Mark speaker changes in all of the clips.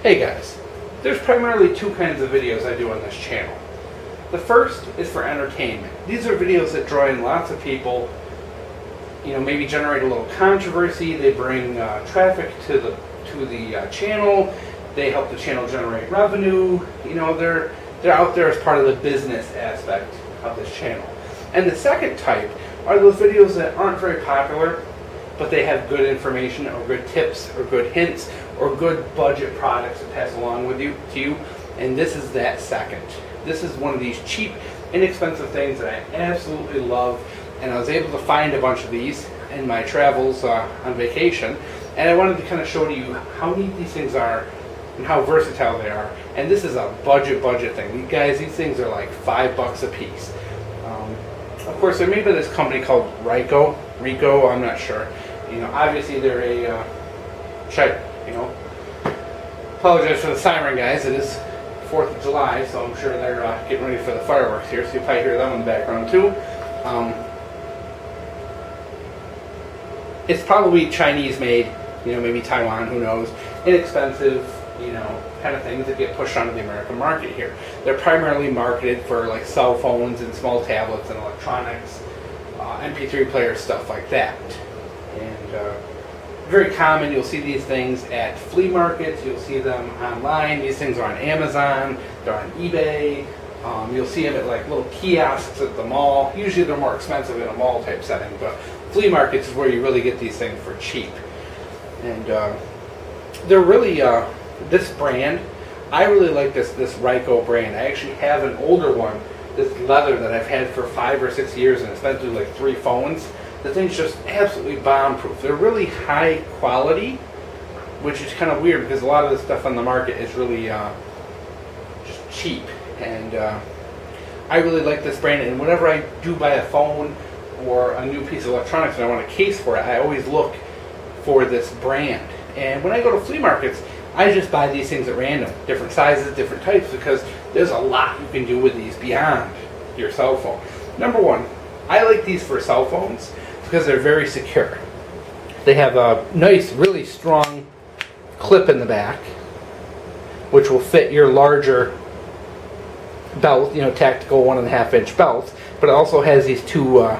Speaker 1: Hey guys, there's primarily two kinds of videos I do on this channel. The first is for entertainment. These are videos that draw in lots of people, maybe generate a little controversy. They bring traffic to the channel. They help the channel generate revenue. They're out there as part of the business aspect of this channel. And the second type are those videos that aren't very popular, but they have good information or good tips or good hints or good budget products to pass along to you. And this is that second. This is one of these cheap, inexpensive things that I absolutely love. And I was able to find a bunch of these in my travels on vacation. And I wanted to kind of show to you how neat these things are and how versatile they are. And this is a budget thing. These things are like $5 a piece. Of course, they're made by this company called Reiko. I'm not sure. Obviously they're a apologize for the siren, guys. It is 4th of July, so I'm sure they're getting ready for the fireworks here, so you probably hear them in the background too. It's probably Chinese made, maybe Taiwan, who knows. Inexpensive, kind of things that get pushed onto the American market here. They're primarily marketed for like cell phones and small tablets and electronics, MP3 players, stuff like that. And very common. You'll see these things at flea markets. You'll see them online. These things are on Amazon. They're on eBay. You'll see them at like little kiosks at the mall. Usually they're more expensive in a mall type setting, but flea markets is where you really get these things for cheap. And they're really this brand. I really like this Reiko brand. I actually have an older one, this leather that I've had for 5 or 6 years, and it's been through like 3 phones. The thing's just absolutely bomb-proof. They're really high quality, which is kind of weird because a lot of the stuff on the market is really just cheap. And I really like this brand. And whenever I do buy a phone or a new piece of electronics and I want a case for it, I always look for this brand. And when I go to flea markets, I just buy these things at random, different sizes, different types, because there's a lot you can do with these beyond your cell phone. Number one, I like these for cell phones because they're very secure. They have a nice, really strong clip in the back, which will fit your larger belt, tactical 1.5-inch belt, but it also has these 2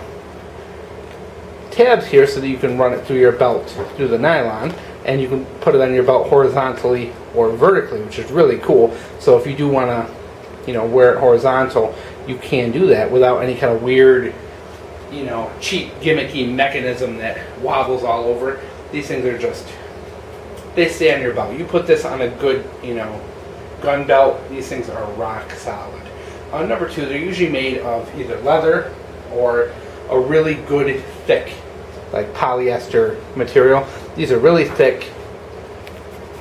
Speaker 1: tabs here so that you can run it through your belt through the nylon, and you can put it on your belt horizontally or vertically, which is really cool. So if you do want to, wear it horizontal, you can do that without any kind of weird, cheap gimmicky mechanism that wobbles all over. These things are just, they stay on your belt. You put this on a good, gun belt, these things are rock solid. Number 2, they're usually made of either leather or a really good thick, like polyester material. These are really thick,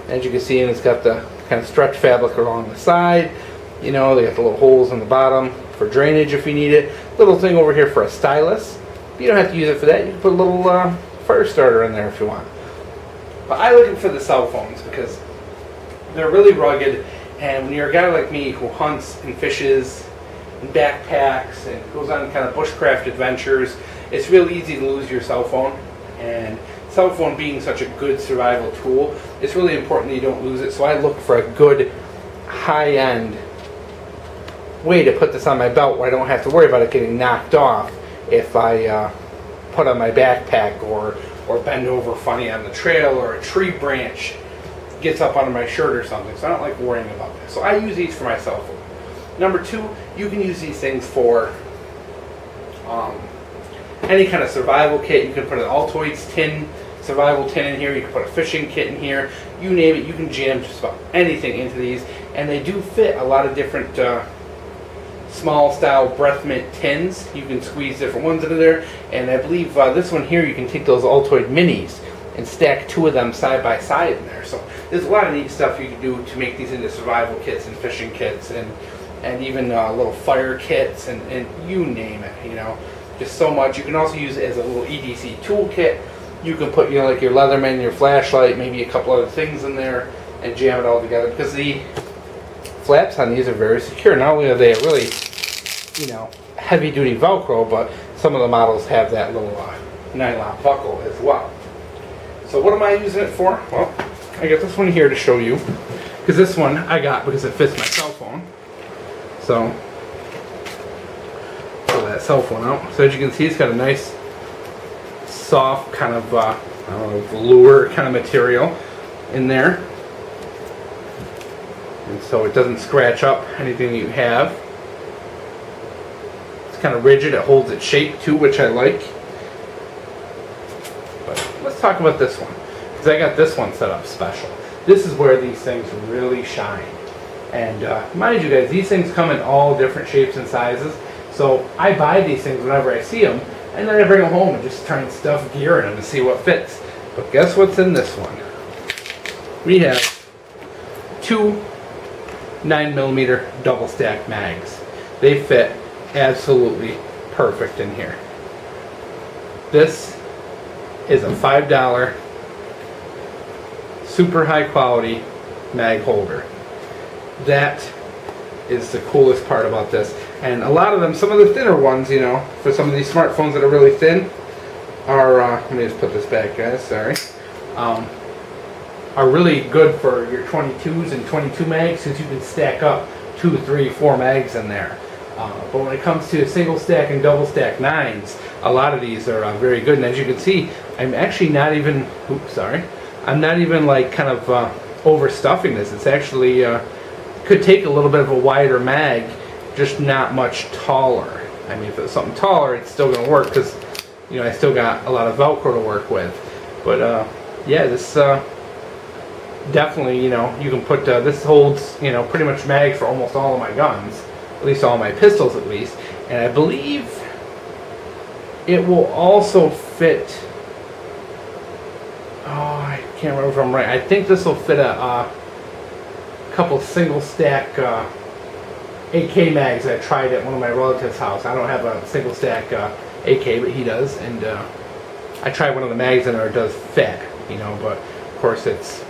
Speaker 1: as you can see, and it's got the kind of stretch fabric along the side. They got the little holes in the bottom for drainage if you need it. Little thing over here for a stylus. You don't have to use it for that. You can put a little fire starter in there if you want. But I look for the cell phones because they're really rugged, and when you're a guy like me who hunts and fishes and backpacks and goes on kind of bushcraft adventures, it's real easy to lose your cell phone. And cell phone being such a good survival tool, it's really important that you don't lose it. So I look for a good high-end way to put this on my belt where I don't have to worry about it getting knocked off if I put on my backpack or bend over funny on the trail, or a tree branch gets up under my shirt or something. So I don't like worrying about that. So I use these for my cell phone. Number 2, you can use these things for any kind of survival kit. You can put an Altoids survival tin in here. You can put a fishing kit in here. You name it, you can jam just about anything into these. And they do fit a lot of different small style breath mint tins. You can squeeze different ones into there. And I believe this one here, you can take those Altoid minis and stack 2 of them side by side in there. So there's a lot of neat stuff you can do to make these into survival kits and fishing kits and even little fire kits and you name it, just so much. You can also use it as a little EDC toolkit. You can put like your Leatherman, your flashlight, maybe a couple other things in there and jam it all together, because the flaps on these are very secure. Not only are they a really, heavy duty Velcro, but some of the models have that little nylon buckle as well. So what am I using it for? Well, I got this one here to show you. because this one I got because it fits my cell phone. So pull that cell phone out. So as you can see, it's got a nice soft kind of I don't know, velour kind of material in there, and so it doesn't scratch up anything you have. It's kind of rigid. It holds its shape too, which I like. But let's talk about this one, because I got this one set up special. This is where these things really shine. And mind you guys, these things come in all different shapes and sizes. So I buy these things whenever I see them, and then I bring them home and just try and stuff gear in them to see what fits. But guess what's in this one? We have two 9mm double stack mags. They fit absolutely perfect in here. This is a $5 super high quality mag holder. That is the coolest part about this. And a lot of them, some of the thinner ones, you know, for some of these smartphones that are really thin, are, let me just put this back, guys, sorry, are really good for your 22s and 22 mags, since you can stack up 2, 3, 4 mags in there. But when it comes to single stack and double stack 9s, a lot of these are very good. And as you can see, I'm actually not even, oops, sorry, I'm not even like kind of overstuffing this. It's actually, could take a little bit of a wider mag, just not much taller. I mean, if it's something taller, it's still going to work, because, you know, I still got a lot of Velcro to work with. But yeah, this definitely, you know, you can put this holds, you know, pretty much mags for almost all of my guns, at least all my pistols at least. And I believe it will also fit, oh, I can't remember if I'm right, I think this will fit a couple single stack AK mags I tried at one of my relatives' house. I don't have a single stack AK, but he does, and I tried one of the mags in there. It does fit, you know, but of course it's,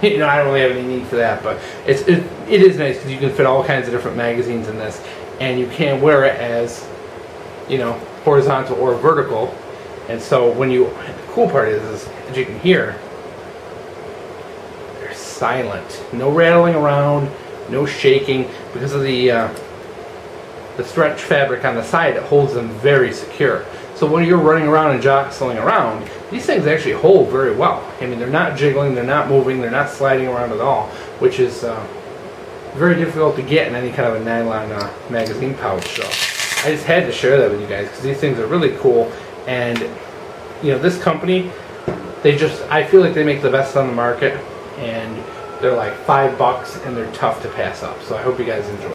Speaker 1: you know, I don't really have any need for that. But it is nice because you can fit all kinds of different magazines in this, and you can wear it as, you know, horizontal or vertical. And so when you, the cool part is as you can hear, they're silent, no rattling around, no shaking, because of the stretch fabric on the side. It holds them very secure. So when you're running around and jostling around, these things actually hold very well. I mean, they're not jiggling, they're not moving, they're not sliding around at all, which is very difficult to get in any kind of a nylon magazine pouch. So I just had to share that with you guys, because these things are really cool. And you know, this company, they just, I feel like they make the best on the market, and they're like $5 and they're tough to pass up. So I hope you guys enjoy.